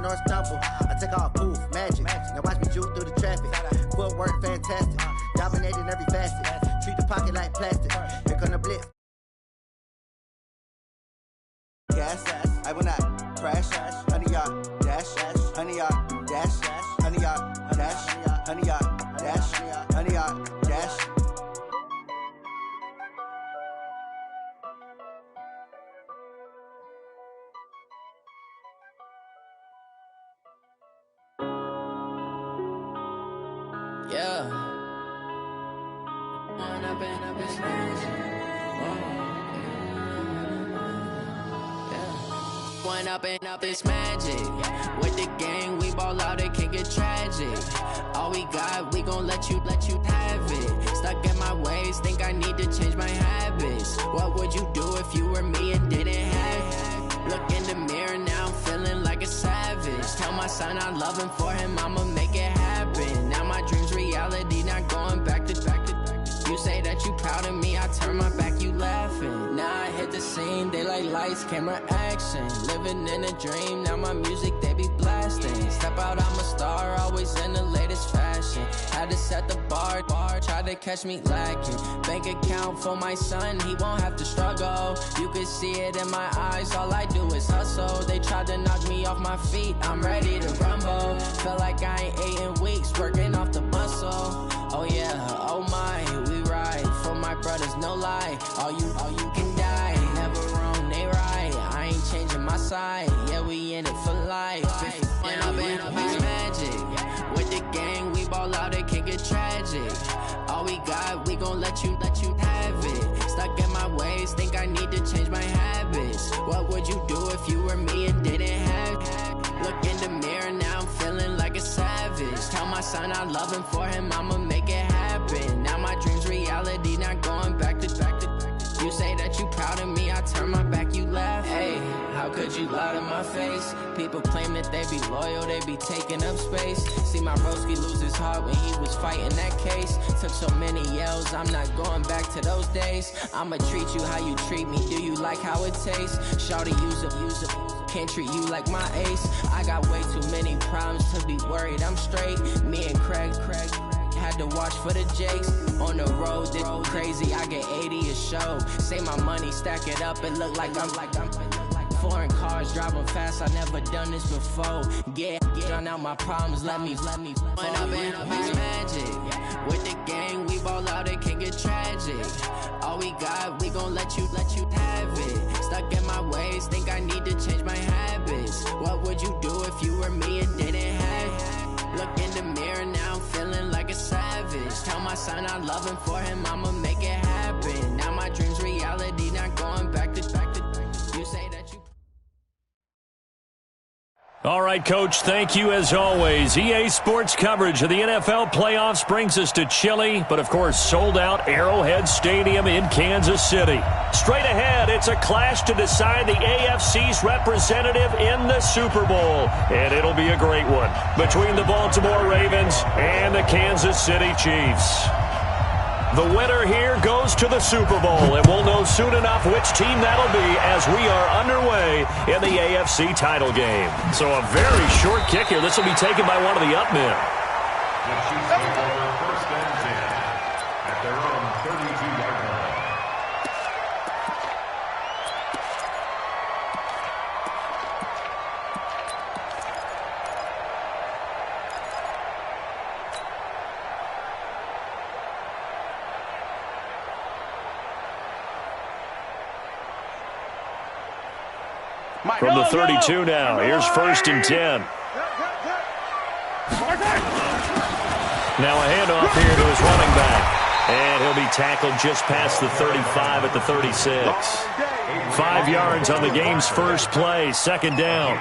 No stumble, I take off poof, magic. Now watch me juke through the traffic. Footwork fantastic, dominating every facet. Treat the pocket like plastic. Here come the blitz. Gas, I will not crash. Honey yard, dash, honey yard, dash, honey yard, dash, honey yard, dash, honey yard, dash. Yeah. One up and up is magic. With the gang, we ball out, it can get tragic. All we got, we gon' let you have it. Stuck in my ways, think I need to change my habits. What would you do if you were me and didn't have it? Look in the mirror now, I'm feeling like a savage. Tell my son I love him, for him I'ma make it happen. Now my dream's reality, not going back to. You say that you proud of me, I turn my back, you laughing. Now I hit the scene, they like lights, camera, action. Living in a dream, now my music, they be blasting. Step out, I'm a star, always in the latest fashion. Had to set the bar, try to catch me lacking. Bank account for my son, he won't have to struggle. You can see it in my eyes, all I do is hustle. They tried to knock me off my feet, I'm ready to rumble. Feel like I ain't ate in weeks, working off the muscle. Oh yeah, oh my, we ride for my brothers, no lie. All you can die, never wrong, they right. I ain't changing my side, yeah, we in it for life. When up and up is magic. With the gang, we ball out, it can get tragic. All we got, we gon' let you have it. Stuck in my ways, think I need to change my habits. What would you do if you were me and didn't have it? Look in the mirror now, I'm feeling like a savage. Tell my son I love him, for him I'ma make it happen. Now my dream's reality, not going back to. You say that you proud of me, I turn my back, you laugh. Hey, how could you lie to my face? People claim that they be loyal, they be taking up space. See my broski lose his heart when he was fighting that case. Took so many yells, I'm not going back to those days. I'ma treat you how you treat me, do you like how it tastes? Shawty, use it. Can't treat you like my ace. I got way too many problems to be worried, I'm straight. Me and Craig had to watch for the Jakes. On the road, this crazy, I get 80 a show. Say my money, stack it up, it look like I'm foreign cars, driving fast, I never done this before. Get on out my problems, let me When up and up is magic. With the gang, we ball out, it can get tragic. All we got, we gon' let you have it. Stuck in my ways, think I need to change my habits. What would you do if you were me and didn't have it? Look in the mirror now, I'm feeling like a savage. Tell my son I love him, for him I'ma make it happen. Now my dream's reality, not going back to. You say that you. All right, Coach, thank you as always. EA Sports coverage of the NFL playoffs brings us to chilly, but of course sold-out Arrowhead Stadium in Kansas City. Straight ahead, it's a clash to decide the AFC's representative in the Super Bowl, and it'll be a great one between the Baltimore Ravens and the Kansas City Chiefs. The winner here goes to the Super Bowl, and we'll know soon enough which team that'll be as we are underway in the AFC title game. So a very short kick here. This will be taken by one of the up men. The Chiefs take over first and 10 at their own 32-yard line. From the 32 now, here's first and 10. Now a handoff here to his running back. And he'll be tackled just past the 35 at the 36. 5 yards on the game's first play, second down.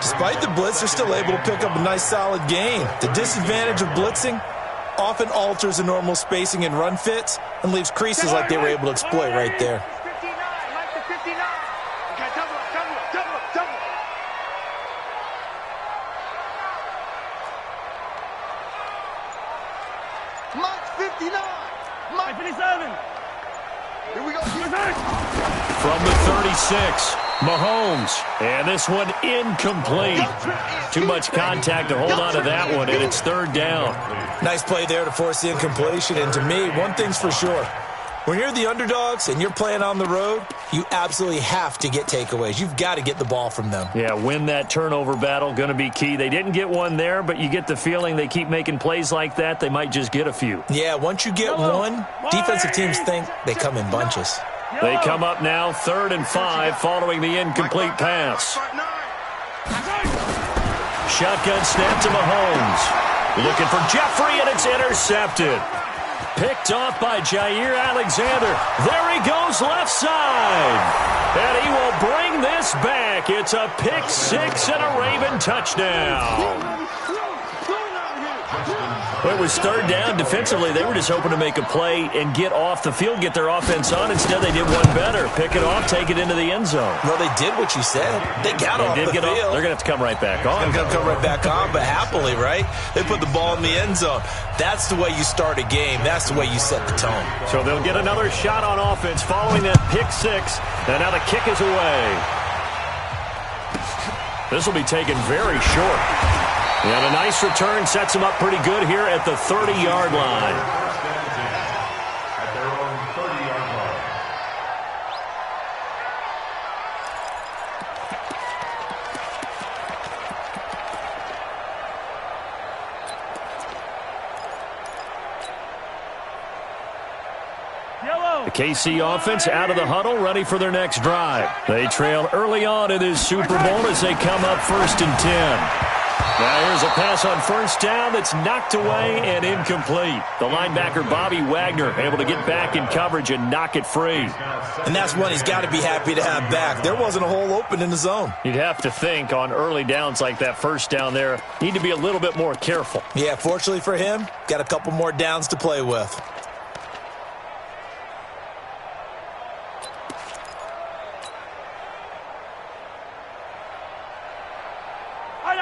Despite the blitz, they're still able to pick up a nice solid gain. The disadvantage of blitzing often alters the normal spacing and run fits and leaves creases like they were able to exploit right there. Mike 57. Here we go. From the 36, Mahomes, and this one incomplete. Too much contact to hold on to that one, and it's third down. Nice play there to force the incompletion, and to me, one thing's for sure. When you're the underdogs and you're playing on the road, you absolutely have to get takeaways. You've got to get the ball from them. Yeah, win that turnover battle, going to be key. They didn't get one there, but you get the feeling they keep making plays like that, they might just get a few. Yeah, once you get one, defensive teams think they come in bunches. They come up now 3rd and 5 following the incomplete pass. Shotgun snap to Mahomes. Looking for Jeffrey, and it's intercepted. Picked off by Jair Alexander. There he goes left side. And he will bring this back. It's a pick 6 and a Raven touchdown. Well, it was third down. Defensively, they were just hoping to make a play and get off the field, get their offense on. Instead, they did one better. Pick it off, take it into the end zone. Well, they did what you said. They got off the field. They're going to have to come right back on. They're going to come right back on, but happily, right? They put the ball in the end zone. That's the way you start a game. That's the way you set the tone. So they'll get another shot on offense following that pick 6. And now the kick is away. This will be taken very short. And a nice return sets them up pretty good here at the 30-yard line. At their own 30-yard line. The KC offense out of the huddle, ready for their next drive. They trail early on in this Super Bowl as they come up 1st and 10. Now here's a pass on first down that's knocked away and incomplete. The linebacker, Bobby Wagner, able to get back in coverage and knock it free. And that's one he's got to be happy to have back. There wasn't a hole open in the zone. You'd have to think on early downs like that first down there, need to be a little bit more careful. Yeah, fortunately for him, got a couple more downs to play with.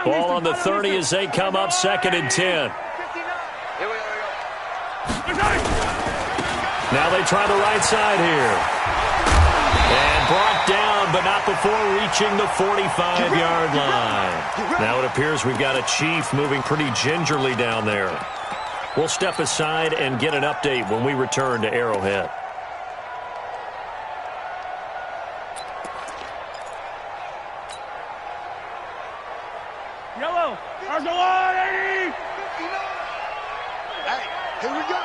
Ball on the 30 as they come up 2nd and 10. Now they try the right side here. And brought down, but not before reaching the 45-yard line. Now it appears we've got a Chief moving pretty gingerly down there. We'll step aside and get an update when we return to Arrowhead. Yellow, Arsenal 80! Hey, here we go.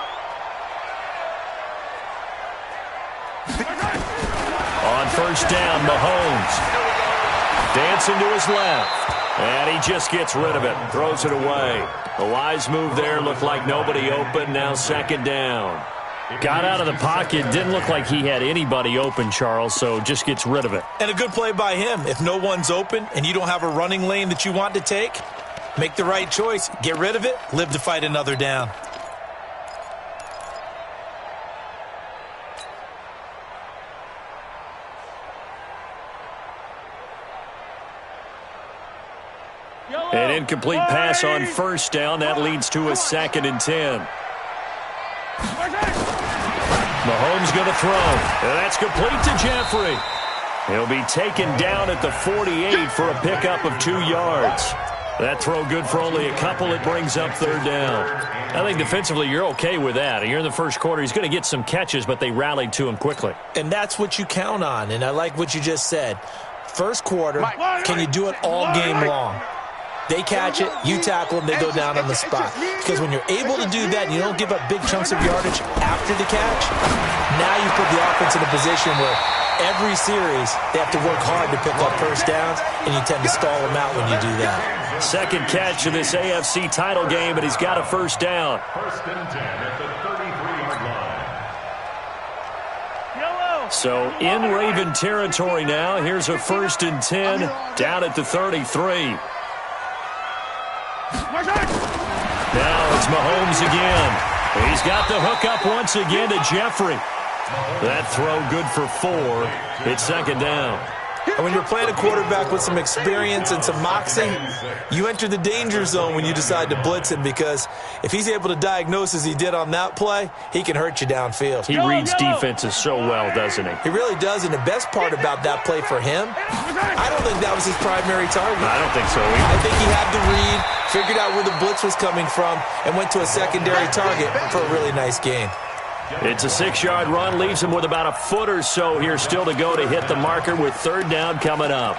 On first down, Mahomes. Dancing to his left. And he just gets rid of it. Throws it away. A wise move there. Looked like nobody open. Now 2nd down. Got out of the pocket. Didn't look like he had anybody open, Charles, so just gets rid of it. And a good play by him. If no one's open and you don't have a running lane that you want to take, make the right choice. Get rid of it. Live to fight another down. An incomplete pass on first down. That leads to a 2nd and 10. Mahomes going to throw. And that's complete to Jeffrey. He'll be taken down at the 48 for a pickup of 2 yards. That throw good for only a couple. It brings up 3rd down. I think defensively you're okay with that. You're in the first quarter. He's going to get some catches, but they rallied to him quickly. And that's what you count on, and I like what you just said. First quarter, can you do it all game long? They catch it, you tackle them, they go down on the spot. Because when you're able to do that and you don't give up big chunks of yardage after the catch, now you put the offense in a position where every series they have to work hard to pick up first downs, and you tend to stall them out when you do that. Second catch of this AFC title game, and he's got a first down. 1st and 10 at the 33-yard line. So in Raven territory now. Here's a 1st and 10 down at the 33. Now it's Mahomes again. He's got the hook up once again to Jeffrey. That throw good for 4. It's 2nd down. And when you're playing a quarterback with some experience and some moxie, you enter the danger zone when you decide to blitz him, because if he's able to diagnose as he did on that play, he can hurt you downfield. He reads defenses so well, doesn't he? He really does, and the best part about that play for him, I don't think that was his primary target. I don't think so either. I think he had the read, figured out where the blitz was coming from, and went to a secondary target for a really nice gain. It's a 6-yard run, leaves him with about a foot or so here still to go to hit the marker with third down coming up.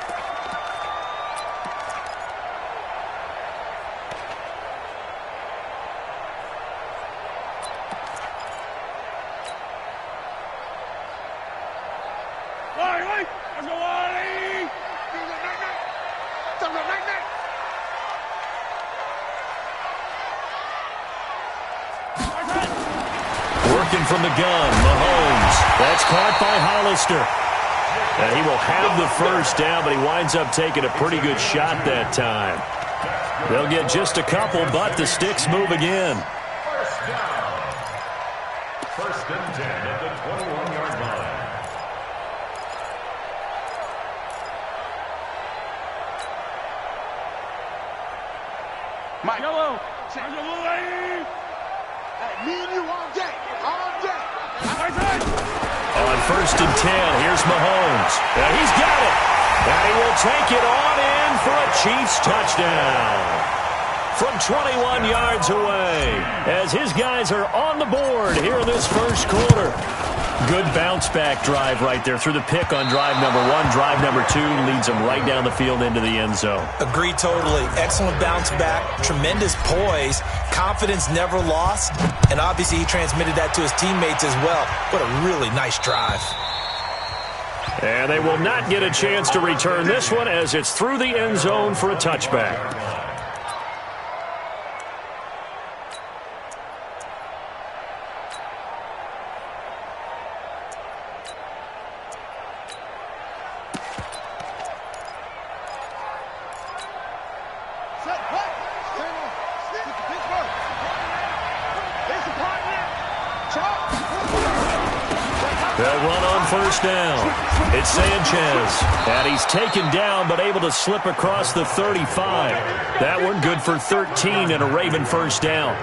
From the gun, Mahomes. That's caught by Hollister. And he will have the first down, but he winds up taking a pretty good shot that time. They'll get just a couple, but the sticks move again. First down. First and 10 at the 21-yard line. Mike. Yellow. Me and you all day. All day. On first and 10, here's Mahomes. And he's got it. And he will take it on in for a Chiefs touchdown. From 21 yards away, as his guys are on the board here in this first quarter. Good bounce-back drive right there through the pick on drive number 1. Drive number 2 leads him right down the field into the end zone. Agree totally. Excellent bounce-back, tremendous poise, confidence never lost, and obviously he transmitted that to his teammates as well. What a really nice drive. And they will not get a chance to return this one as it's through the end zone for a touchback. They'll run on first down. It's Sanchez. And he's taken down but able to slip across the 35. That one good for 13 and a Raven first down.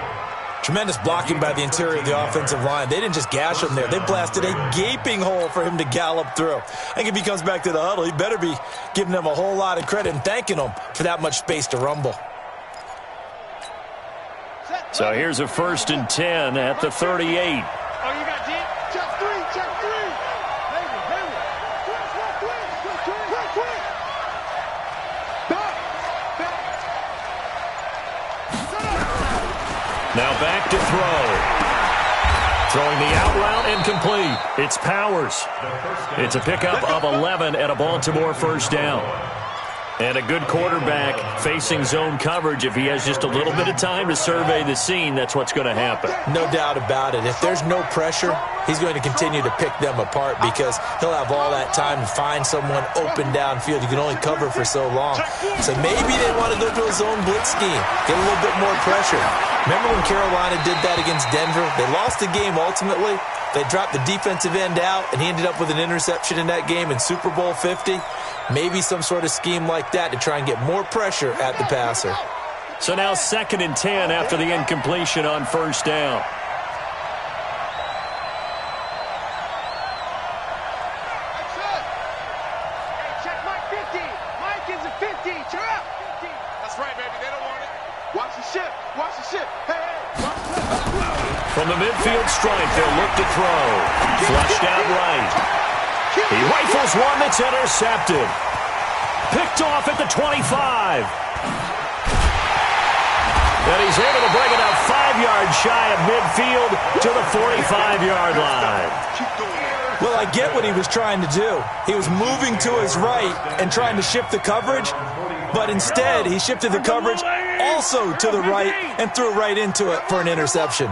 Tremendous blocking by the interior of the offensive line. They didn't just gash him there. They blasted a gaping hole for him to gallop through. I think if he comes back to the huddle, he better be giving them a whole lot of credit and thanking them for that much space to rumble. So here's a first and 10 at the 38. Now back to throw. Throwing the out route incomplete. It's Powers. It's a pickup of 11 and a Baltimore first down. And a good quarterback facing zone coverage. If he has just a little bit of time to survey the scene, that's what's going to happen. No doubt about it. If there's no pressure, he's going to continue to pick them apart because he'll have all that time to find someone open downfield. You can only cover for so long. So maybe they want to go to a zone blitz scheme, get a little bit more pressure. Remember when Carolina did that against Denver? They lost the game ultimately. They dropped the defensive end out, and he ended up with an interception in that game in Super Bowl 50. Maybe some sort of scheme like that to try and get more pressure at the passer. So now 2nd and 10 after the incompletion on first down. Check Mike 50. Mike is a 50. Cheer up. 50. That's right, baby. They don't want it. Watch the ship. Watch the ship. Hey, watch the ship. From the midfield stripe, they'll look to throw. Flushed out right. He rifles one that's intercepted. Picked off at the 25. And he's able to bring it up 5 yards shy of midfield to the 45-yard line. Well, I get what he was trying to do. He was moving to his right and trying to shift the coverage, but instead he shifted the coverage also to the right and threw right into it for an interception.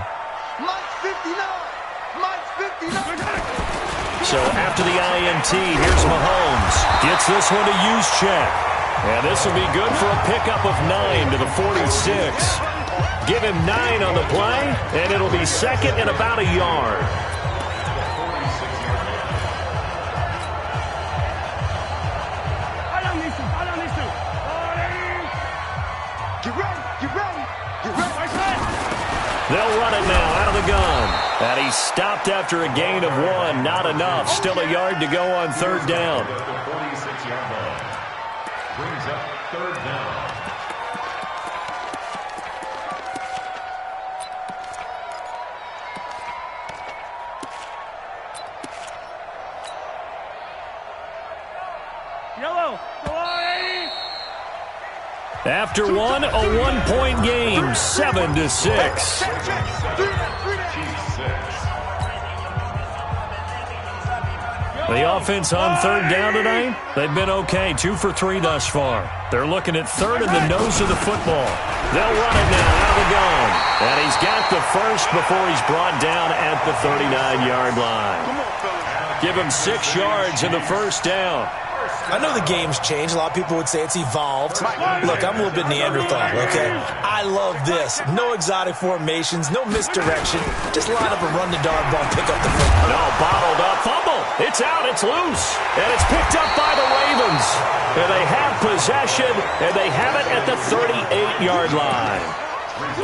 So after the INT, here's Mahomes. Gets this one to Juszczyk. And this will be good for a pickup of 9 to the 46. Give him 9 on the play, and it'll be second and about a yard. Get ready. Get ready. Get ready. They'll run it now out of the gun. And he's stopped after a gain of 1. Not enough. Still a yard to go on third down. The 46-yard line. Brings up third down. Yellow. Go on, 80. After one, a 1-point game, 7-6. The offense on third down tonight, they've been okay, 2 for 3 thus far. They're looking at third in the nose of the football. They'll run it now out of the gun. And he's got the first before he's brought down at the 39-yard line. Give him 6 yards in the first down. I know the game's changed. A lot of people would say it's evolved. Look, I'm a little bit Neanderthal, okay? I love this. No exotic formations, no misdirection. Just line up and run the darn ball and pick up the football. No, bottled up. Fumble. It's out. It's loose. And it's picked up by the Ravens. And they have possession, and they have it at the 38-yard line.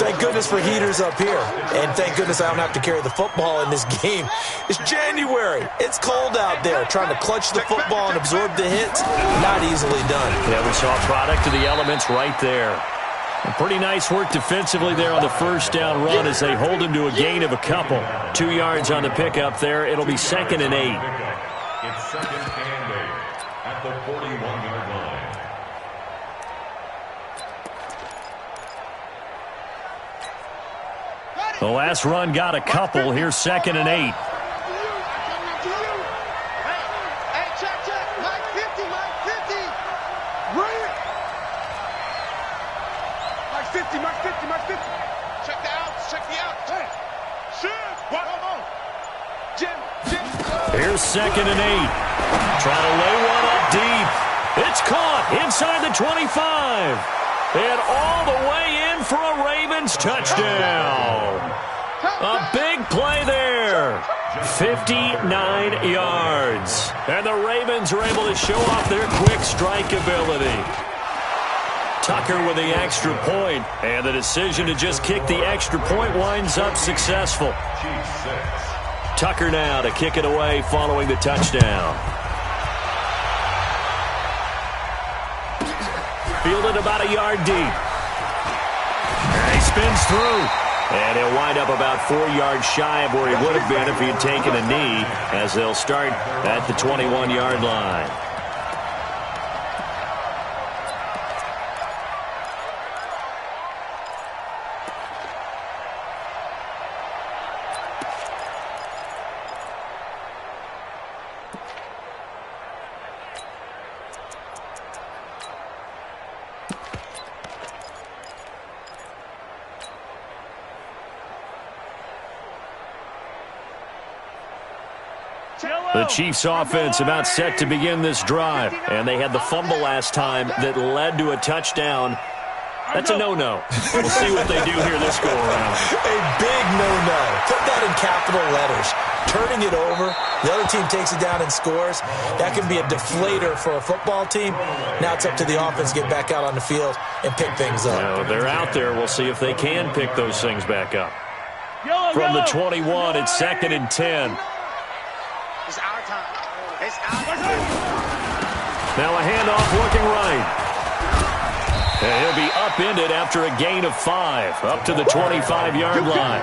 Thank goodness for heaters up here. And thank goodness I don't have to carry the football in this game. It's January. It's cold out there. Trying to clutch the football and absorb the hits, not easily done. Yeah, we saw a product of the elements right there. And pretty nice work defensively there on the first down run as they hold him to a gain of a couple. 2 yards on the pickup there. It'll be 2nd and 8. It's 2nd and 8 at the 41-yard line. The last run got a couple. Here's 2nd and 8. Hey, check. Mike 50, Mike 50. Bring it. Mike 50, Mike 50, Mike 50. Check the outs, check the outs. Hey, shoot. What? Hold on. Jim. Here's 2nd and 8. Trying to lay one up deep. It's caught inside the 25. And all the way in for a Ravens touchdown. A big play there. 59 yards. And the Ravens are able to show off their quick strike ability. Tucker with the extra point. And the decision to just kick the extra point winds up successful. Tucker now to kick it away following the touchdown. Fielded about a yard deep. And he spins through. And he'll wind up about 4 yards shy of where he would have been if he had taken a knee, as they'll start at the 21-yard line. The Chiefs offense about set to begin this drive. And they had the fumble last time that led to a touchdown. That's a no-no. We'll see what they do here this go-around. A big no-no. Put that in capital letters. Turning it over, the other team takes it down and scores. That can be a deflator for a football team. Now it's up to the offense to get back out on the field and pick things up. Now, they're out there. We'll see if they can pick those things back up. From the 21, it's 2nd and 10. It's our time. It's our time. Now a handoff working right. And he'll be upended after a gain of 5, up to the 25-yard line.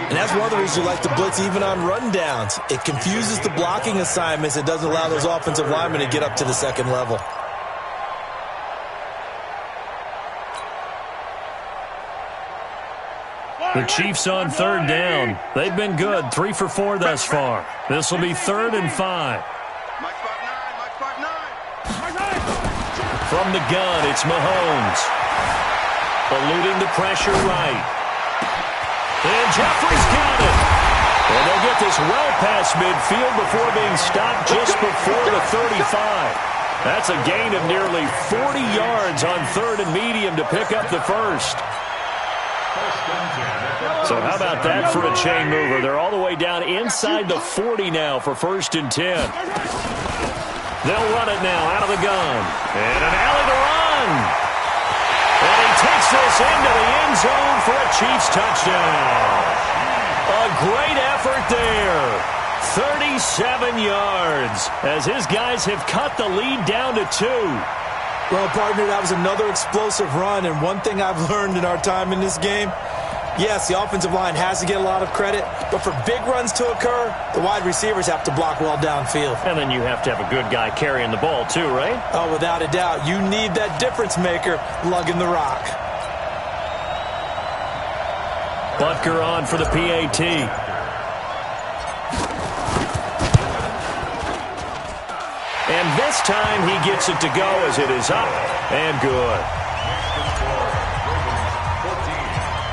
And that's one of the reasons you like to blitz even on rundowns. It confuses the blocking assignments. It doesn't allow those offensive linemen to get up to the second level. The Chiefs on third down. They've been good, 3 for 4 thus far. This will be 3rd and 5. From the gun, it's Mahomes. Eluding the pressure right. And Jeffrey's got it. And they'll get this well past midfield before being stopped just before the 35. That's a gain of nearly 40 yards on 3rd and medium to pick up the first. So how about that for a chain mover? They're all the way down inside the 40 now for 1st and 10. They'll run it now out of the gun. And an alley to run. And he Takes this into the end zone for a Chiefs touchdown. A great effort there. 37 yards as his guys have cut the lead down to 2. Well, partner, that was another explosive run, and one thing I've learned in our time in this game, yes, the offensive line has to get a lot of credit, but for big runs to occur, the wide receivers have to block well downfield. And then you have to have a good guy carrying the ball too, right? Oh, without a doubt. You need that difference maker lugging the rock. Butker on for the PAT. And this time he gets it to go as it is up and good.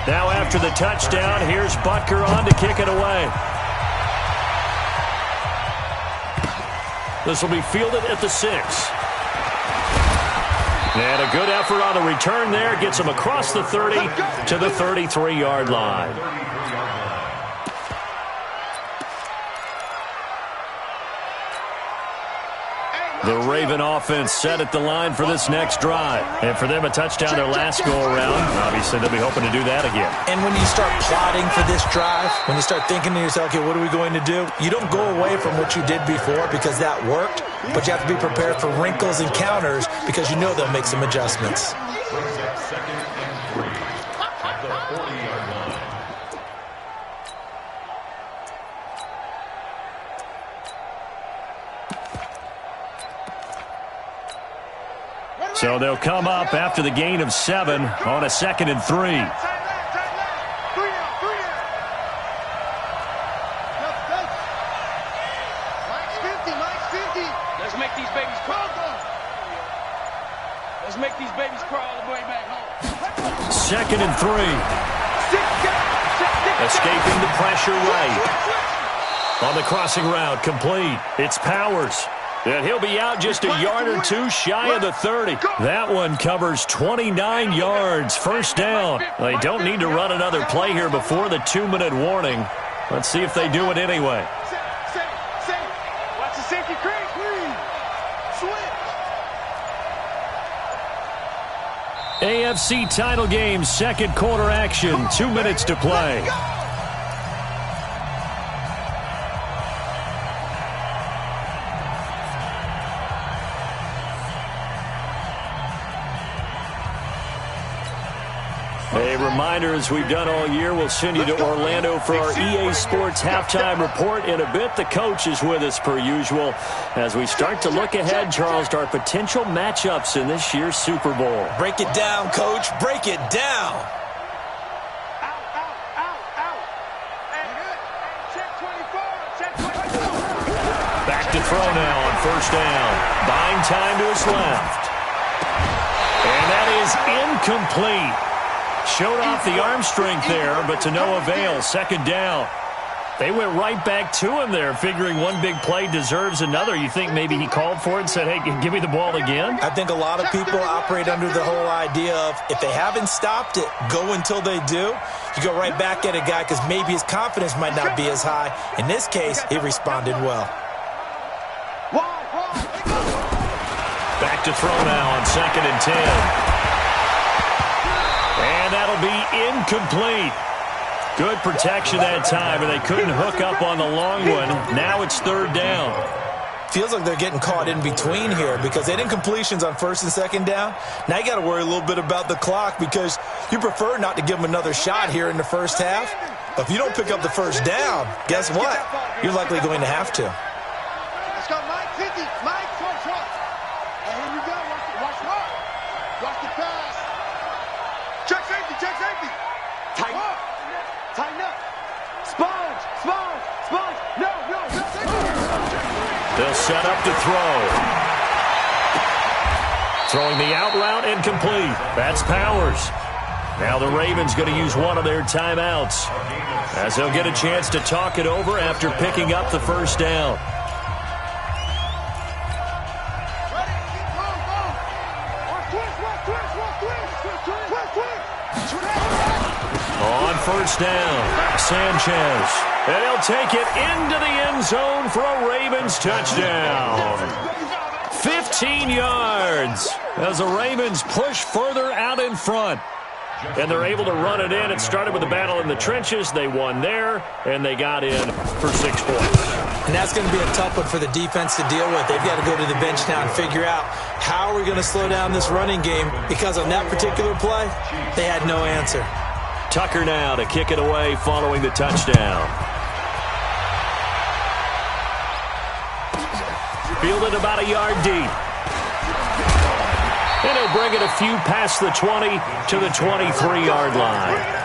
Now after the touchdown, here's Butker on to kick it away. This will be fielded at the 6. And a good effort on the return there. Gets him across the 30 to the 33-yard line. The Raven offense set at the line for this next drive. And for them, a touchdown their last go-around. Obviously, they'll be hoping to do that again. And when you start plotting for this drive, when you start thinking to yourself, okay, what are we going to do? You don't go away from what you did before because that worked, but you have to be prepared for wrinkles and counters because you know they'll make some adjustments. Second and 3 at the 40-yard line. So they'll come up after the gain of 7 on a 2nd and 3. Let's make these babies crawl. Let's make these babies crawl all the way back home. 2nd and 3. Escaping the pressure right. On the crossing route, complete. It's Powers. And he'll be out just a yard or two shy of the 30. That one covers 29 yards. First down. They don't need to run another play here before the 2-minute warning. Let's see if they do it anyway. Watch the safety creep. AFC title game, second quarter action. 2 minutes to play. A reminder, as we've done all year, we'll send you to Orlando for our EA Sports halftime report in a bit. The coach is with us per usual as we start to look ahead, Charles, to our potential matchups in this year's Super Bowl. Break it down, Coach. Break it down. Back to throw now on first down. Buying time to his left. And that is incomplete. Showed off the arm strength there, but to no avail. Second down. They went right back to him there, figuring one big play deserves another. You think maybe he called for it and said, hey, give me the ball again? I think a lot of people operate under the whole idea of if they haven't stopped it, go until they do. You go right back at a guy because maybe his confidence might not be as high. In this case, he responded well. Back to throw now on 2nd and 10. And that'll be incomplete. Good protection that time, and they couldn't hook up on the long one. Now it's third down. Feels like they're getting caught in between here because they did incompletions on first and second down. Now you got to worry a little bit about the clock because you prefer not to give them another shot here in the first half. But if you don't pick up the first down, guess what? You're likely going to have to. Let's go, Mike 50. Mike, watch. And here you go. Watch hard. Watch the pass. Check safety. Tighten up. Sponge. No. They'll set up to throw. Throwing the out route incomplete. That's Powers. Now the Ravens going to use one of their timeouts as they'll get a chance to talk it over after picking up the first down. On first down, Sanchez. And he'll take it into the end zone for a Ravens touchdown. 15 yards as the Ravens push further out in front. And they're able to run it in. It started with a battle in the trenches. They won there, and they got in for 6 points. And that's going to be a tough one for the defense to deal with. They've got to go to the bench now and figure out how are we going to slow down this running game, because on that particular play, they had no answer. Tucker now to kick it away following the touchdown. Fielded about a yard deep. And he'll bring it a few past the 20 to the 23-yard line.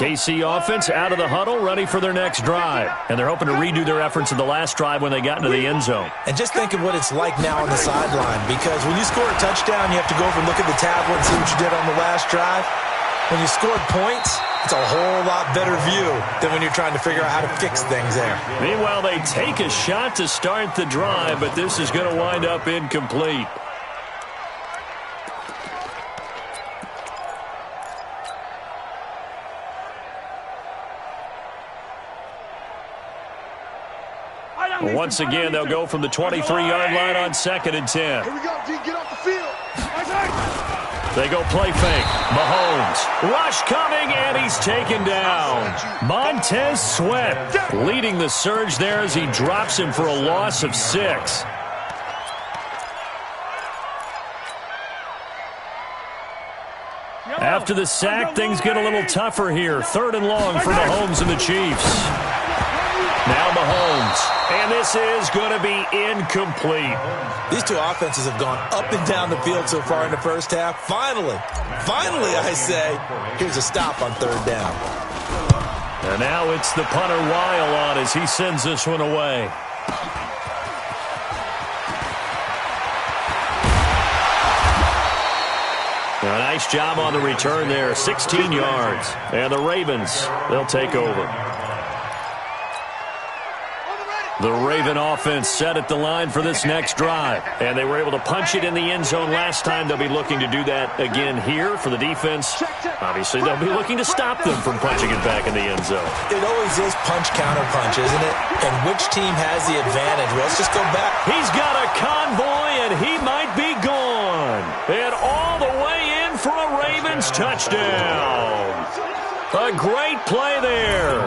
KC offense out of the huddle, ready for their next drive. And they're hoping to redo their efforts in the last drive when they got into the end zone. And just think of what it's like now on the sideline, because when you score a touchdown, you have to go over and look at the tablet and see what you did on the last drive. When you scored points, it's a whole lot better view than when you're trying to figure out how to fix things there. Meanwhile, they take a shot to start the drive, but this is going to wind up incomplete. Once again, they'll go from the 23-yard line on 2nd and 10. Here we go, D. Get off the field. They go play fake. Mahomes. Rush coming, and he's taken down. Montez Sweat leading the surge there as he drops him for a loss of 6. After the sack, things get a little tougher here. 3rd and long for Mahomes and the Chiefs. Now Mahomes. And this is going to be incomplete. These two offenses have gone up and down the field so far in the first half. Finally, I say, here's a stop on 3rd down. And now it's the punter Weil on as he sends this one away. A nice job on the return there, 16 yards. And the Ravens, they'll take over. The Raven offense set at the line for this next drive. And they were able to punch it in the end zone last time. They'll be looking to do that again here for the defense. Obviously, they'll be looking to stop them from punching it back in the end zone. It always is punch-counter-punch, isn't it? And which team has the advantage? Well, let's just go back. He's got a convoy, and he might be gone. And all the way in for a Ravens touchdown. A great play there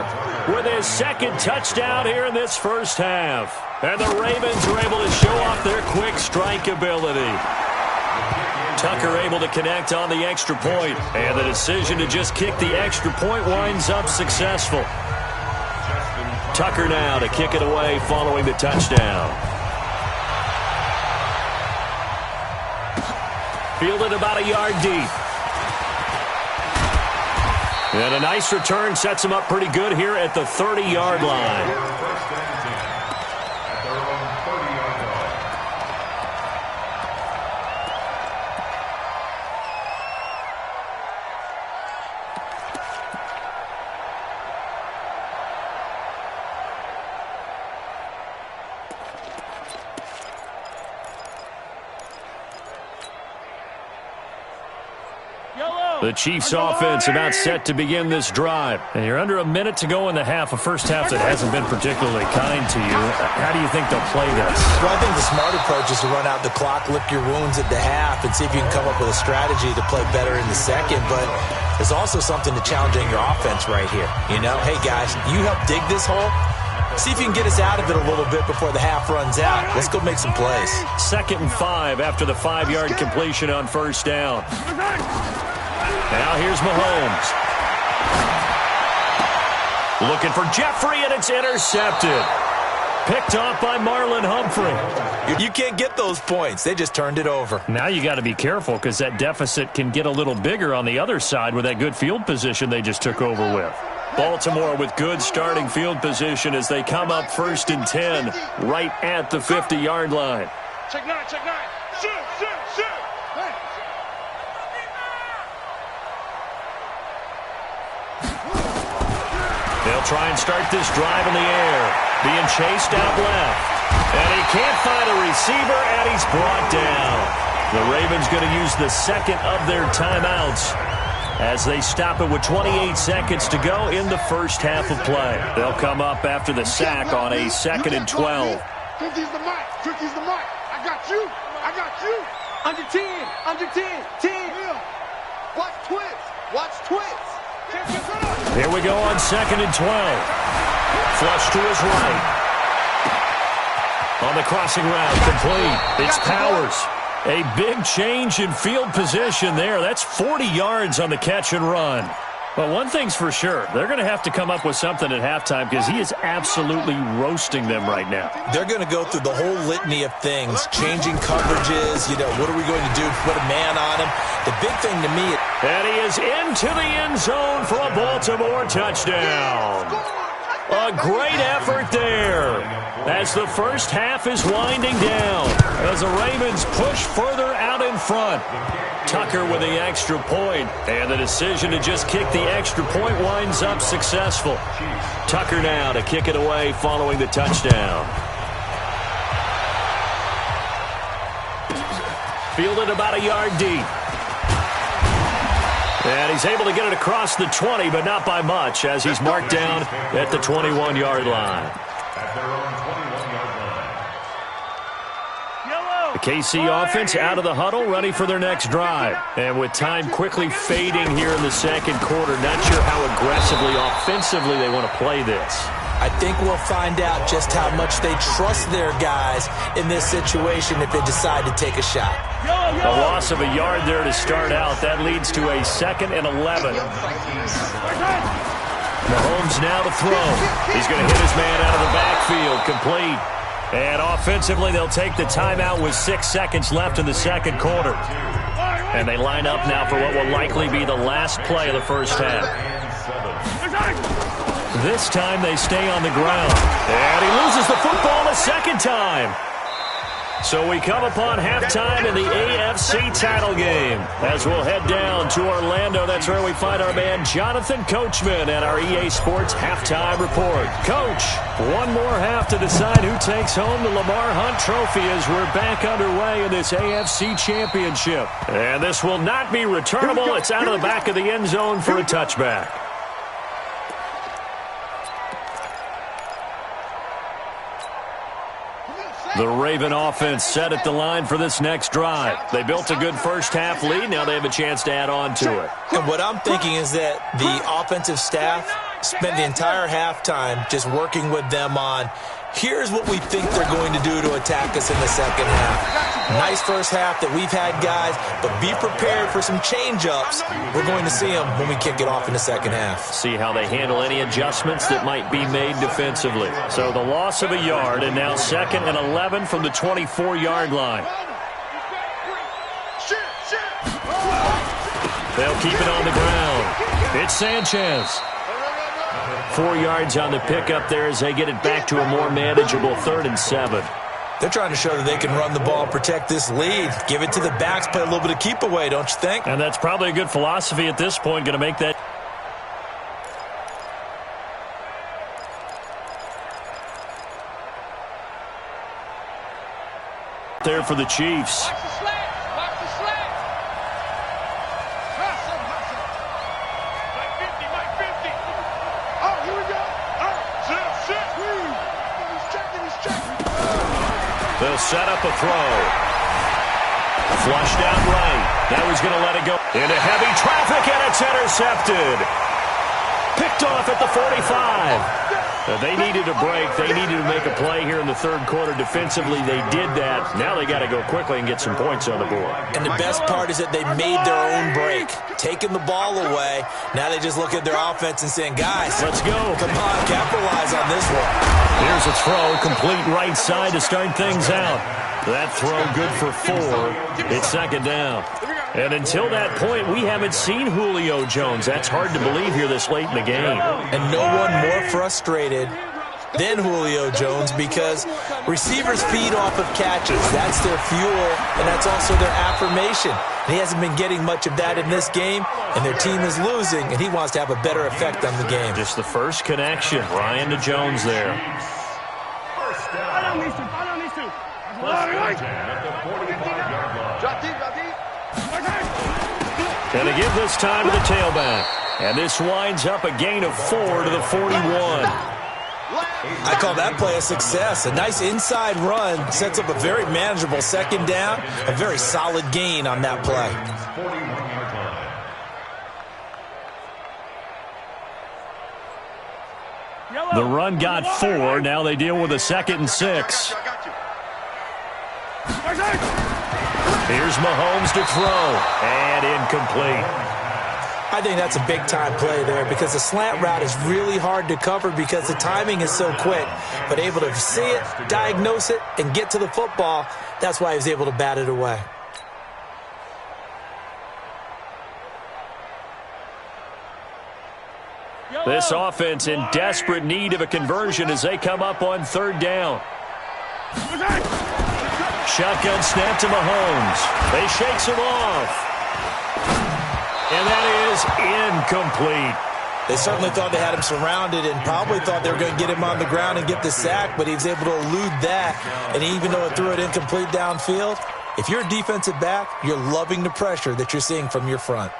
with his 2nd touchdown here in this first half. And the Ravens are able to show off their quick strike ability. Tucker able to connect on the extra point. And the decision to just kick the extra point winds up successful. Tucker now to kick it away following the touchdown. Fielded about a yard deep. And a nice return sets him up pretty good here at the 30-yard line. The Chiefs offense about set to begin this drive. And you're under a minute to go in the half, a first half that hasn't been particularly kind to you. How do you think they'll play this? Well, I think the smart approach is to run out the clock, lick your wounds at the half, and see if you can come up with a strategy to play better in the second. But there's also something to challenging your offense right here. You know, hey, guys, you help dig this hole. See if you can get us out of it a little bit before the half runs out. Let's go make some plays. 2nd and 5 after the 5-yard completion on 1st down. Now here's Mahomes. Looking for Jeffrey, and it's intercepted. Picked off by Marlon Humphrey. You can't get those points. They just turned it over. Now you got to be careful because that deficit can get a little bigger on the other side with that good field position they just took over with. Baltimore with good starting field position as they come up 1st and 10 right at the 50-yard line. Check 9, check 9. Shoot, shoot, shoot. They'll try and start this drive in the air. Being chased out left. And he can't find a receiver, and he's brought down. The Ravens going to use the second of their timeouts as they stop it with 28 seconds to go in the first half of play. They'll come up after the sack on a 2nd and 12. 50's the mic. 50's the mic. I got you. I got you. Under 10. Under 10. 10. Yeah. Watch twins. Watch twins. Here we go on 2nd and 12. Flush to his right. On the crossing route, complete. It's Powers. A big change in field position there. That's 40 yards on the catch and run. Well, one thing's for sure. They're going to have to come up with something at halftime because he is absolutely roasting them right now. They're going to go through the whole litany of things, changing coverages. What are we going to do? Put a man on him. The big thing to me. And he is into the end zone for a Baltimore touchdown. A great effort there as the first half is winding down as the Ravens push further out in front. Tucker with the extra point, and the decision to just kick the extra point winds up successful. Tucker now to kick it away following the touchdown. Fielded about a yard deep. And he's able to get it across the 20, but not by much, as he's marked down at the 21-yard line. The KC offense out of the huddle, ready for their next drive. And with time quickly fading here in the second quarter, not sure how aggressively, offensively they want to play this. I think we'll find out just how much they trust their guys in this situation if they decide to take a shot. A loss of a yard there to start out. That leads to a 2nd and 11. Mahomes now to throw. He's going to hit his man out of the backfield. Complete. And offensively, they'll take the timeout with 6 seconds left in the second quarter. And they line up now for what will likely be the last play of the first half. This time they stay on the ground. And he loses the football a second time. So we come upon halftime in the AFC title game. As we'll head down to Orlando, that's where we find our man Jonathan Coachman and our EA Sports halftime report. Coach, one more half to decide who takes home the Lamar Hunt Trophy as we're back underway in this AFC Championship. And this will not be returnable. It's out of the back of the end zone for a touchback. The Raven offense set at the line for this next drive. They built a good first half lead. Now they have a chance to add on to it. And what I'm thinking is that the offensive staff spent the entire halftime just working with them on, here's what we think they're going to do to attack us in the second half. Nice first half that we've had, guys, but be prepared for some change-ups. We're going to see them when we kick it off in the second half. See how they handle any adjustments that might be made defensively. So the loss of a yard, and now 2nd and 11 from the 24-yard line. They'll keep it on the ground. It's Sanchez. 4 yards on the pickup there as they get it back to a more manageable 3rd and 7. They're trying to show that they can run the ball and protect this lead. Give it to the backs, play a little bit of keep away, don't you think? And that's probably a good philosophy at this point, going to make that. There for the Chiefs. They'll set up a throw. Flushed out right. Now he's going to let it go into heavy traffic, and it's intercepted. Picked off at the 45. They needed a break. They needed to make a play here in the third quarter. Defensively, they did that. Now they got to go quickly and get some points on the board. And the best part is that they made their own break, taking the ball away. Now they just look at their offense and saying, guys, let's go. Come on, capitalize on this one. Here's a throw, complete right side to start things out. That throw good for 4. It's second down. And until that point, we haven't seen Julio Jones. That's hard to believe here this late in the game. And no one more frustrated then Julio Jones, because receivers feed off of catches. That's their fuel, and that's also their affirmation. And he hasn't been getting much of that in this game, and their team is losing, and he wants to have a better effect on the game. Just the first connection. Ryan to Jones there. And they give this time to the tailback. And this winds up a gain of 4 to the 41. I call that play a success. A nice inside run sets up a very manageable second down, a very solid gain on that play. The run got 4. Now they deal with a 2nd and 6. Here's Mahomes to throw, and incomplete. I think that's a big-time play there because the slant route is really hard to cover because the timing is so quick. But able to see it, diagnose it, and get to the football, that's why he was able to bat it away. This offense in desperate need of a conversion as they come up on 3rd down. Shotgun snap to Mahomes. They shakes him off. And that is incomplete. They certainly thought they had him surrounded and probably thought they were going to get him on the ground and get the sack, but he was able to elude that. And even though it threw it incomplete downfield, if you're a defensive back, you're loving the pressure that you're seeing from your front.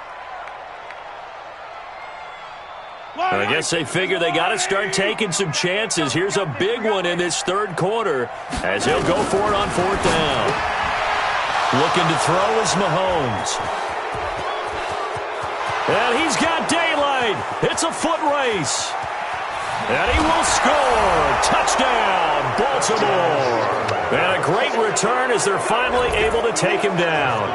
I guess they figure they got to start taking some chances. Here's a big one in this 3rd quarter as he'll go for it on 4th down. Looking to throw is Mahomes. And he's got daylight. It's a foot race. And he will score. Touchdown, Baltimore. And a great return as they're finally able to take him down.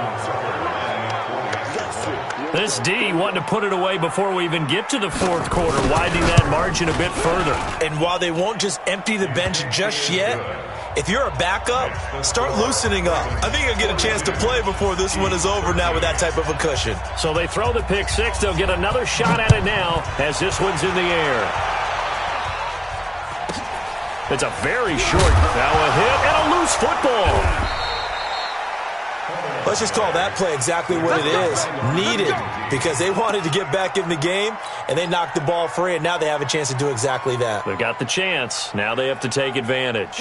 This D wanting to put it away before we even get to the 4th quarter, widening that margin a bit further. And while they won't just empty the bench just yet, if you're a backup, start loosening up. I think you'll get a chance to play before this one is over now with that type of a cushion. So they throw the pick 6. They'll get another shot at it now as this one's in the air. It's a very short, now a hit and a loose football. Let's just call that play exactly what it is. Needed, because they wanted to get back in the game, and they knocked the ball free, and now they have a chance to do exactly that. They've got the chance. Now they have to take advantage.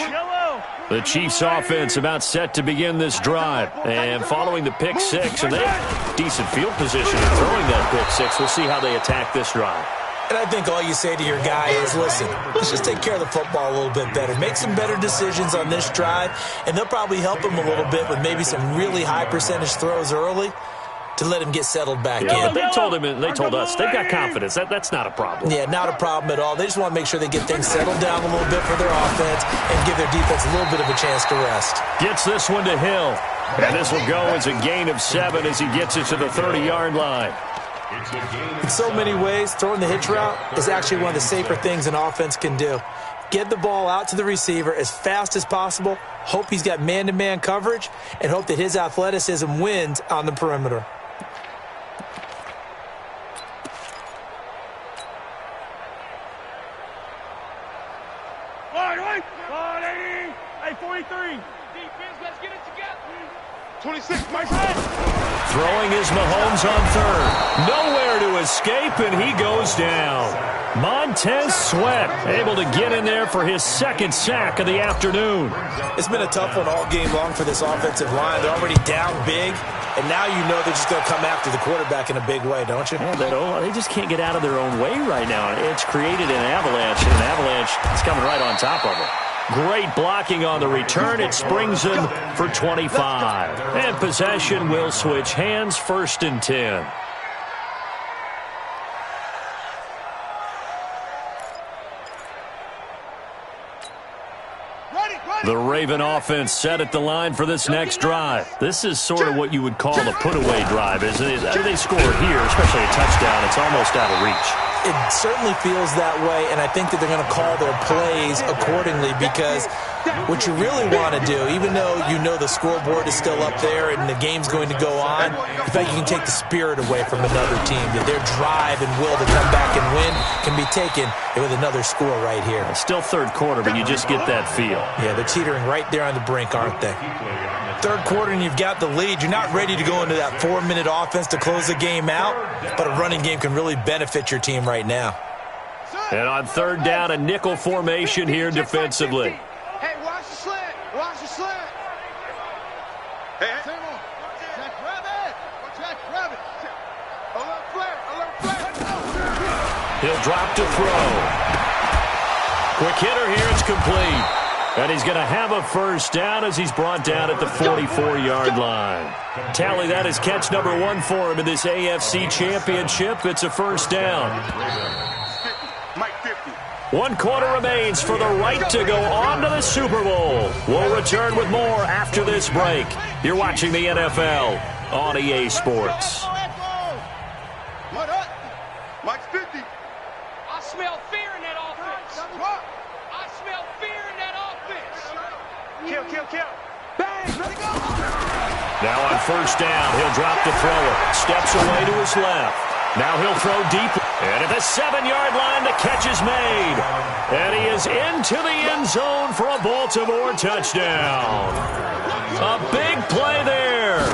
The Chiefs offense about set to begin this drive. And following the pick 6, and they have decent field position in throwing that pick 6. We'll see how they attack this drive. And I think all you say to your guy is, listen, let's just take care of the football a little bit better. Make some better decisions on this drive, and they'll probably help him a little bit with maybe some really high percentage throws early to let him get settled back in. They told him, and they told us, they've got confidence. That's not a problem. Yeah, not a problem at all. They just want to make sure they get things settled down a little bit for their offense and give their defense a little bit of a chance to rest. Gets this one to Hill. And this will go as a gain of 7 as he gets it to the 30-yard line. In so many ways, throwing the hitch route is actually one of the safer things an offense can do. Get the ball out to the receiver as fast as possible, hope he's got man-to-man coverage, and hope that his athleticism wins on the perimeter. Hey, 43. Defense, let's get it together. 26, my Throwing is Mahomes on 3rd. Nowhere to escape, and he goes down. Montez Sweat able to get in there for his 2nd sack of the afternoon. It's been a tough one all game long for this offensive line. They're already down big, and now you know they're just going to come after the quarterback in a big way, don't you? Yeah, they just can't get out of their own way right now. It's created an avalanche, and an avalanche is coming right on top of it. Great blocking on the return. It springs him for 25. And possession will switch hands, 1st and 10. The Raven offense set at the line for this next drive. This is sort of what you would call a put-away drive, isn't it? After they score here, especially a touchdown, it's almost out of reach. It certainly feels that way, and I think that they're going to call their plays accordingly, because what you really want to do, even though you know the scoreboard is still up there and the game's going to go on, in fact, you can take the spirit away from another team. That their drive and will to come back and win can be taken with another score right here. It's still third quarter, but you just get that feel. Yeah, they're teetering right there on the brink, aren't they? Third quarter and you've got the lead. You're not ready to go into that 4-minute offense to close the game out, but a running game can really benefit your team right now. And on third down, a nickel formation here defensively. Hey, watch the slant. Watch the slant. Hey, Jack Rabbit. Jack Rabbit. A little flat. A little flat. He'll drop to throw. Quick hitter here. It's complete. And he's going to have a first down as he's brought down at the 44-yard line. Tally, that is catch number 1 for him in this AFC Championship. It's a first down. 1 quarter remains for the right to go on to the Super Bowl. We'll return with more after this break. You're watching the NFL on EA Sports. Mike's 50. I smell fear in that offense. I smell fear in that offense. Kill. Bang, let it go. Now on first down, he'll drop to throw it. Steps away to his left. Now he'll throw deep. And at the 7-yard line, the catch is made. And he is into the end zone for a Baltimore touchdown. A big play there.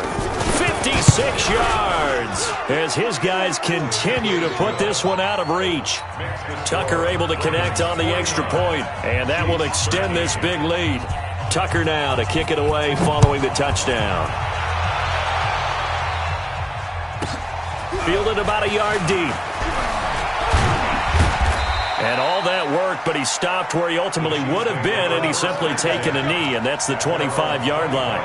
56 yards as his guys continue to put this one out of reach. Tucker able to connect on the extra point, and that will extend this big lead. Tucker now to kick it away following the touchdown. Fielded about a yard deep. And all that work, but he stopped where he ultimately would have been, and he's simply taken a knee, and that's the 25-yard line.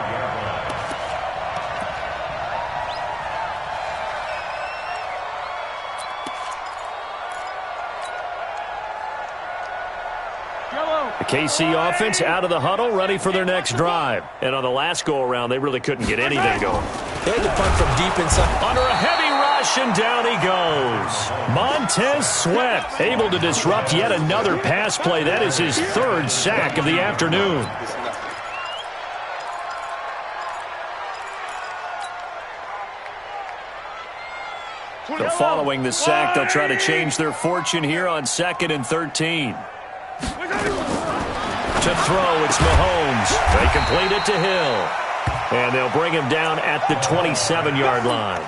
The KC offense out of the huddle, ready for their next drive. And on the last go-around, they really couldn't get anything going. They had to punt from deep inside. Under a heavy rush, and down he goes. Montez Sweat able to disrupt yet another pass play. That is his 3rd sack of the afternoon. So following the sack, they'll try to change their fortune here on 2nd and 13. To throw, it's Mahomes. They complete it to Hill. And they'll bring him down at the 27-yard line.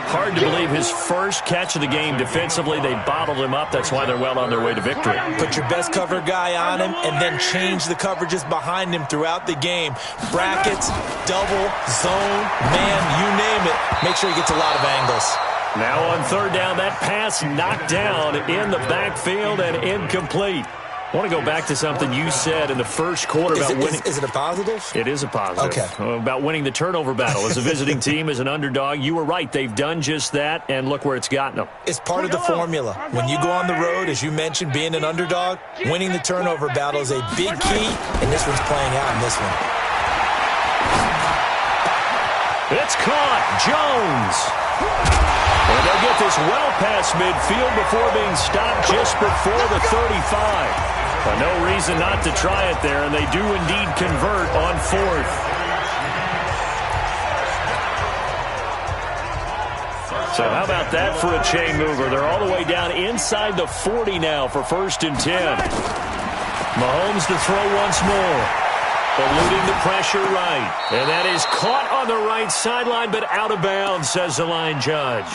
Hard to believe his first catch of the game defensively. They bottled him up. That's why they're well on their way to victory. Put your best cover guy on him and then change the coverages behind him throughout the game. Brackets, double, zone, man, you name it. Make sure he gets a lot of angles. Now on third down, that pass knocked down in the backfield and incomplete. I want to go back to something you said in the first quarter about winning. Is it a positive? It is a positive. Okay. About winning the turnover battle as a visiting team, as an underdog. You were right. They've done just that, and look where it's gotten them. It's part of the formula. When you go on the road, as you mentioned, being an underdog, winning the turnover battle is a big key, and this one's playing out in this one. It's caught. Jones. And they'll get this well past midfield before being stopped just before the 35. But no reason not to try it there, and they do indeed convert on 4th. So how about that for a chain mover? They're all the way down inside the 40 now for 1st and 10. Mahomes to throw once more. Eluding the pressure right. And that is caught on the right sideline, but out of bounds, says the line judge.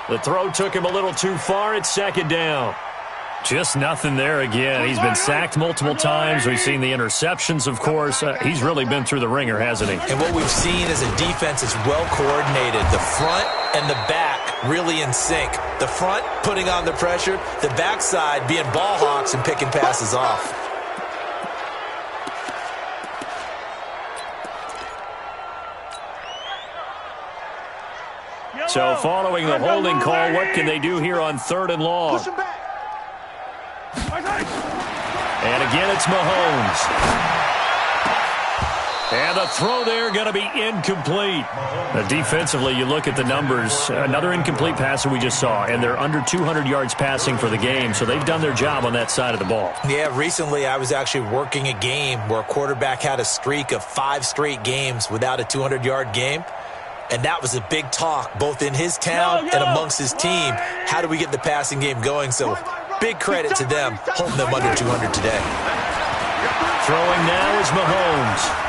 The throw took him a little too far. It's 2nd down. Just nothing there again. He's been sacked multiple times. We've seen the interceptions, of course. He's really been through the ringer, hasn't he? And what we've seen is a defense is well coordinated. The front and the back really in sync. The front putting on the pressure. The backside being ball hawks and picking passes off. So following the holding call, what can they do here on 3rd and long? And again, it's Mahomes. And the throw there going to be incomplete. Defensively, you look at the numbers. Another incomplete passer we just saw, and they're under 200 yards passing for the game, so they've done their job on that side of the ball. Yeah, recently I was actually working a game where a quarterback had a streak of 5 straight games without a 200-yard game. And that was a big talk, both in his town and amongst his team. How do we get the passing game going? So big credit to them, holding them under 200 today. Throwing now is Mahomes.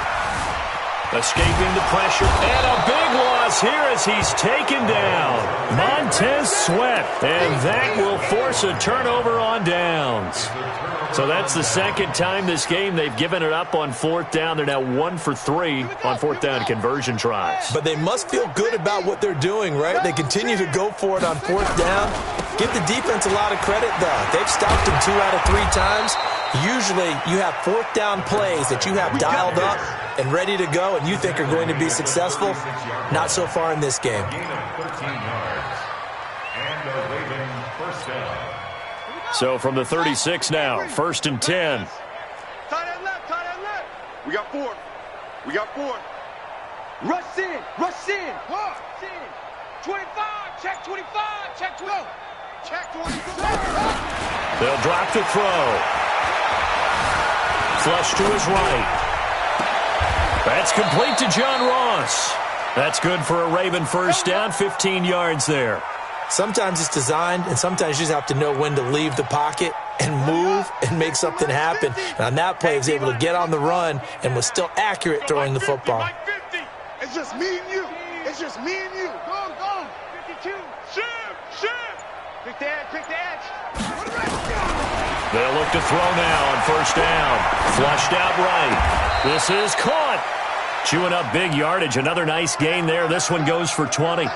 Escaping the pressure, and a big loss here as he's taken down. Montez Sweat, and that will force a turnover on downs. So that's the second time this game they've given it up on 4th down. They're now 1 for 3 on 4th down conversion tries. But they must feel good about what they're doing, right? They continue to go for it on 4th down. Give the defense a lot of credit, though. They've stopped them 2 out of 3 times. Usually you have 4th down plays that you have dialed up and ready to go and you think are going to be successful. Not so far in this game. So from the 36 now, 1st and 10. Tight end left, tight end left. We got 4. We got 4. Rush in, rush in. 25, check 25, check 12. Check 25. They'll drop the throw. Flush to his right. That's complete to John Ross. That's good for a Raven first down, 15 yards there. Sometimes it's designed, and sometimes you just have to know when to leave the pocket and move and make something happen. And on that play, he was able to get on the run and was still accurate throwing the football. It's just me and you. It's just me and you. Go. 52. Shift. Pick the edge. They'll look to throw now on 1st down. Flushed out right. This is caught. Chewing up big yardage. Another nice gain there. This one goes for 20.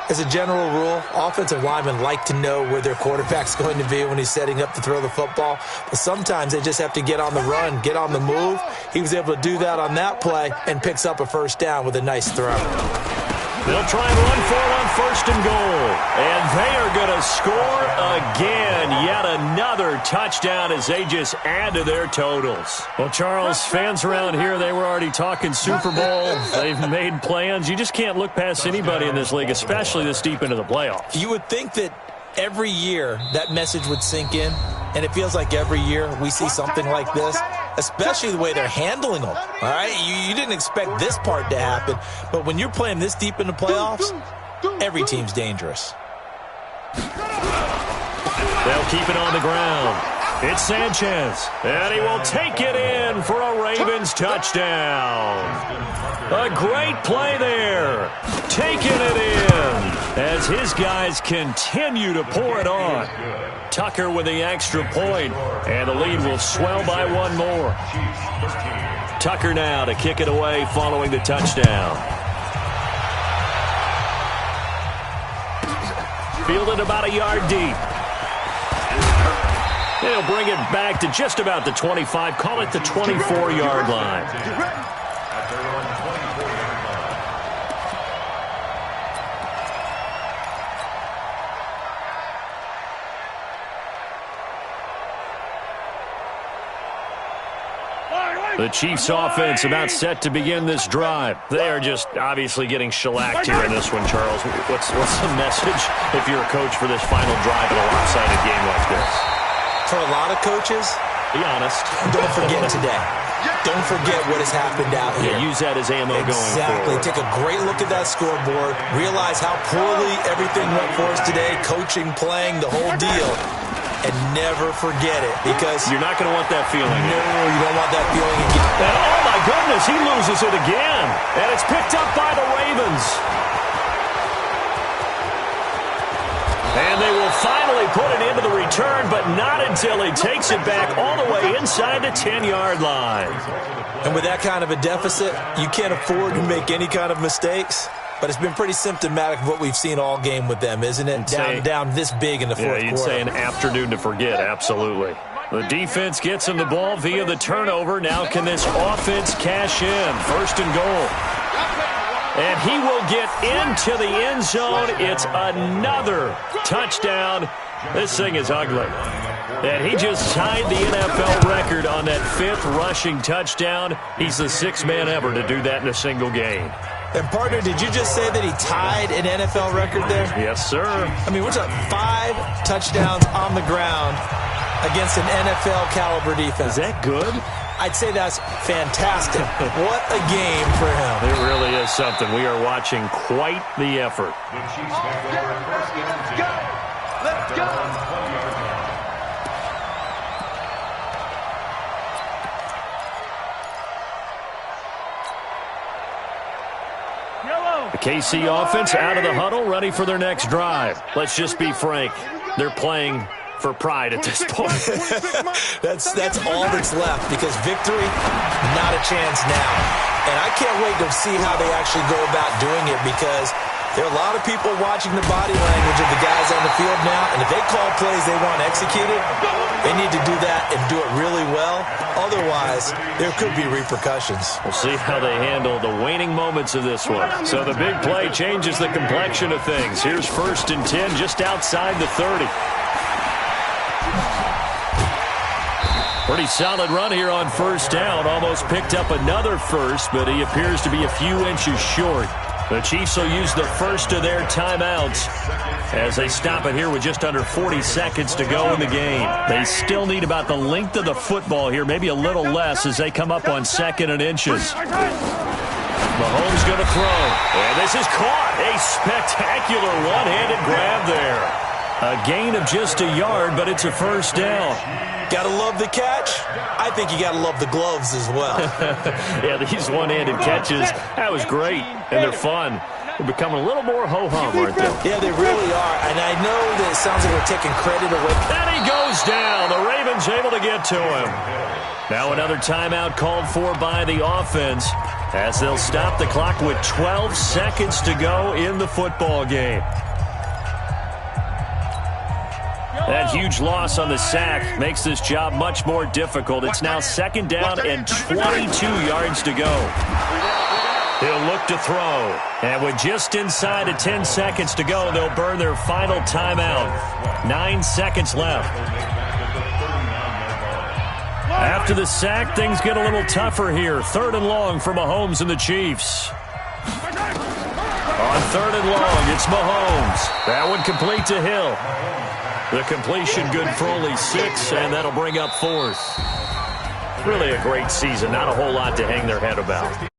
As a general rule, offensive linemen like to know where their quarterback's going to be when he's setting up to throw the football. But sometimes they just have to get on the run, get on the move. He was able to do that on that play and picks up a 1st down with a nice throw. They'll try and run for it on 1st and goal. And they are going to score again. Yet another touchdown as they just add to their totals. Well, Charles, fans around here, they were already talking Super Bowl. They've made plans. You just can't look past anybody in this league, especially this deep into the playoffs. You would think that every year that message would sink in. And it feels like every year we see something like this, especially the way they're handling them. All right, you didn't expect this part to happen, but when you're playing this deep in the playoffs, every team's dangerous. They'll keep it on the ground. It's Sanchez, and he will take it in for a Ravens touchdown. A great play there. Taking it in as his guys continue to pour it on. Tucker with the extra point, and the lead will swell by 1 more. Tucker now to kick it away following the touchdown. Fielded about a yard deep. They'll bring it back to just about the 25, call it the 24-yard line. The Chiefs offense about set to begin this drive. They are just obviously getting shellacked here in this one, Charles. What's the message if you're a coach for this final drive in a lopsided game like this? For a lot of coaches, be honest, don't forget today. Don't forget what has happened out here. Yeah, use that as ammo going forward. Exactly. Take a great look at that scoreboard. Realize how poorly everything went for us today. Coaching, playing, the whole deal. And never forget it, because you're not going to want that feeling. No, you don't want that feeling again. And oh my goodness, he loses it again. And it's picked up by the Ravens. And they will finally put it into the return, but not until he takes it back all the way inside the 10-yard line. And with that kind of a deficit, you can't afford to make any kind of mistakes. But it's been pretty symptomatic of what we've seen all game with them, isn't it? Down this big in the fourth quarter. You'd say an afternoon to forget, absolutely. The defense gets him the ball via the turnover. Now can this offense cash in? 1st and goal. And he will get into the end zone. It's another touchdown. This thing is ugly. And he just tied the NFL record on that 5th rushing touchdown. He's the 6th man ever to do that in a single game. And, partner, did you just say that he tied an NFL record there? Yes, sir. I mean, we're talking 5 touchdowns on the ground against an NFL-caliber defense. Is that good? I'd say that's fantastic. What a game for him. It really is something. We are watching quite the effort. The Chiefs take over first and 10. Let's go. The KC offense out of the huddle, ready for their next drive. Let's just be frank. They're playing for pride at this point. That's all that's left, because victory, not a chance now. And I can't wait to see how they actually go about doing it, because there are a lot of people watching the body language of the guys on the field now, and if they call plays they want executed, they need to do that and do it really well. Otherwise, there could be repercussions. We'll see how they handle the waning moments of this one. So the big play changes the complexion of things. Here's 1st and 10 just outside the 30. Pretty solid run here on 1st down. Almost picked up another first, but he appears to be a few inches short. The Chiefs will use the first of their timeouts as they stop it here with just under 40 seconds to go in the game. They still need about the length of the football here, maybe a little less, as they come up on 2nd and inches. Mahomes going to throw, and this is caught. A spectacular one-handed grab there. A gain of just a yard, but it's a 1st down. Got to love the catch. I think you got to love the gloves as well. Yeah, these one-handed catches, that was great, and they're fun. They're becoming a little more ho-hum, aren't they? Yeah, they really are, and I know that it sounds like we're taking credit away. And he goes down. The Ravens able to get to him. Now another timeout called for by the offense as they'll stop the clock with 12 seconds to go in the football game. That huge loss on the sack makes this job much more difficult. It's now 2nd down and 22 yards to go. He'll look to throw. And with just inside of 10 seconds to go, they'll burn their final timeout. 9 seconds left. After the sack, things get a little tougher here. 3rd and long for Mahomes and the Chiefs. On 3rd and long, it's Mahomes. That one complete to Hill. The completion good for only 6, and that'll bring up 4th. Really a great season. Not a whole lot to hang their head about.